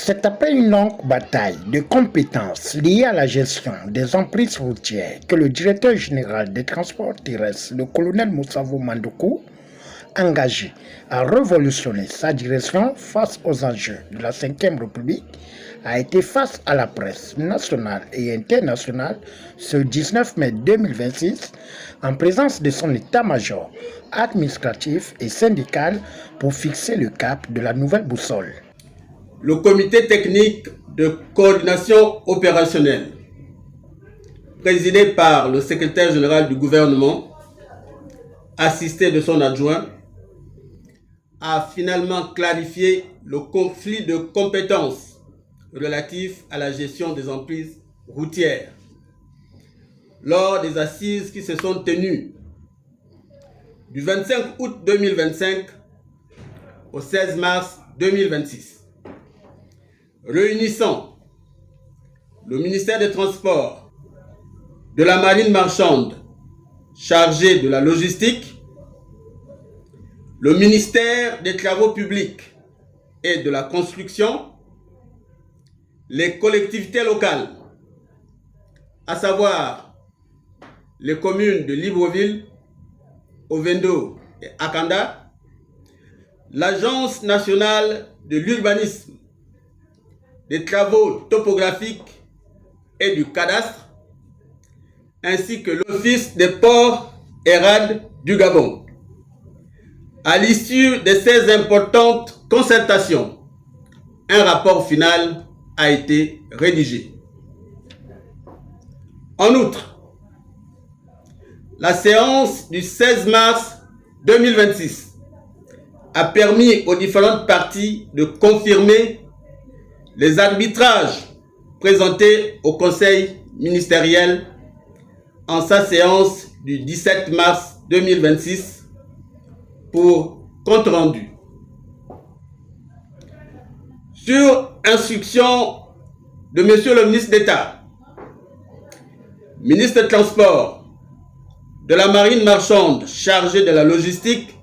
C'est après une longue bataille de compétences liées à la gestion des emprises routières que le directeur général des transports terrestres, le colonel Moussavo Mandoukou, engagé à révolutionner sa direction face aux enjeux de la Ve République, a été face à la presse nationale et internationale ce 19 mai 2026 en présence de son état-major administratif et syndical pour fixer le cap de la nouvelle boussole. Le comité technique de coordination opérationnelle, présidé par le secrétaire général du gouvernement, assisté de son adjoint, a finalement clarifié le conflit de compétences relatif à la gestion des emprises routières lors des assises qui se sont tenues du 25 août 2025 au 16 mars 2026, réunissant le ministère des Transports, de la Marine marchande chargé de la logistique, le ministère des Travaux publics et de la construction, les collectivités locales, à savoir les communes de Libreville, Ovendo et Akanda, l'Agence nationale de l'urbanisme, des travaux topographiques et du cadastre, ainsi que l'Office des ports et rades du Gabon. À l'issue de ces importantes concertations, un rapport final a été rédigé. En outre, la séance du 16 mars 2026 a permis aux différentes parties de confirmer les arbitrages présentés au Conseil ministériel en sa séance du 17 mars 2026 pour compte rendu. Sur instruction de Monsieur le ministre d'État, ministre des Transports, de la Marine marchande chargé de la logistique,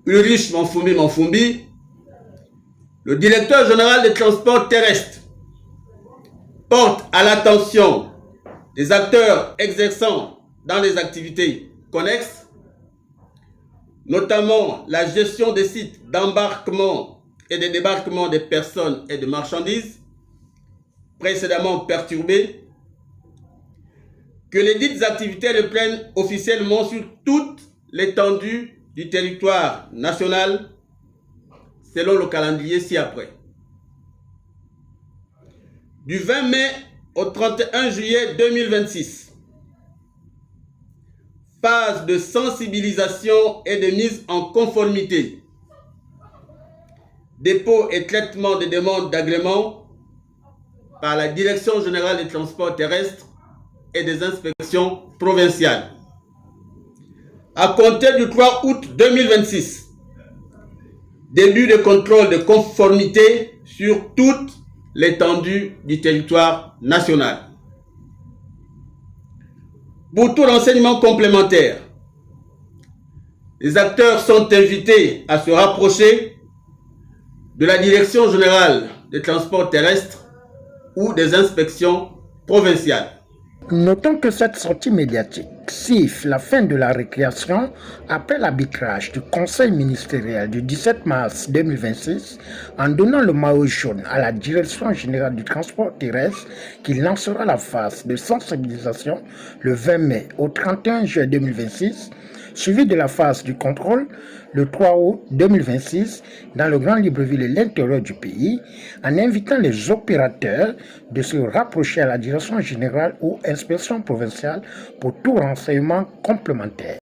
Ulrich Manfumbi, le directeur général des transports terrestres, porte à l'attention des acteurs exerçant dans les activités connexes, notamment la gestion des sites d'embarquement et de débarquement des personnes et de marchandises, précédemment perturbées, que les dites activités reprennent officiellement sur toute l'étendue du territoire national, selon le calendrier ci-après. Du 20 mai au 31 juillet 2026, phase de sensibilisation et de mise en conformité, dépôt et traitement des demandes d'agrément par la Direction générale des transports terrestres et des inspections provinciales. À compter du 3 août 2026, début de contrôle de conformité sur toute l'étendue du territoire national. Pour tout renseignement complémentaire, les acteurs sont invités à se rapprocher de la Direction générale des transports terrestres ou des inspections provinciales. Notons que cette sortie médiatique siffle la fin de la récréation après l'arbitrage du Conseil ministériel du 17 mars 2026 en donnant le maillot jaune à la Direction générale du transport terrestre qui lancera la phase de sensibilisation le 20 mai au 31 juillet 2026, suivi de la phase du contrôle le 3 août 2026 dans le Grand Libreville et l'intérieur du pays, en invitant les opérateurs de se rapprocher à la direction générale ou inspection provinciale pour tout renseignement complémentaire.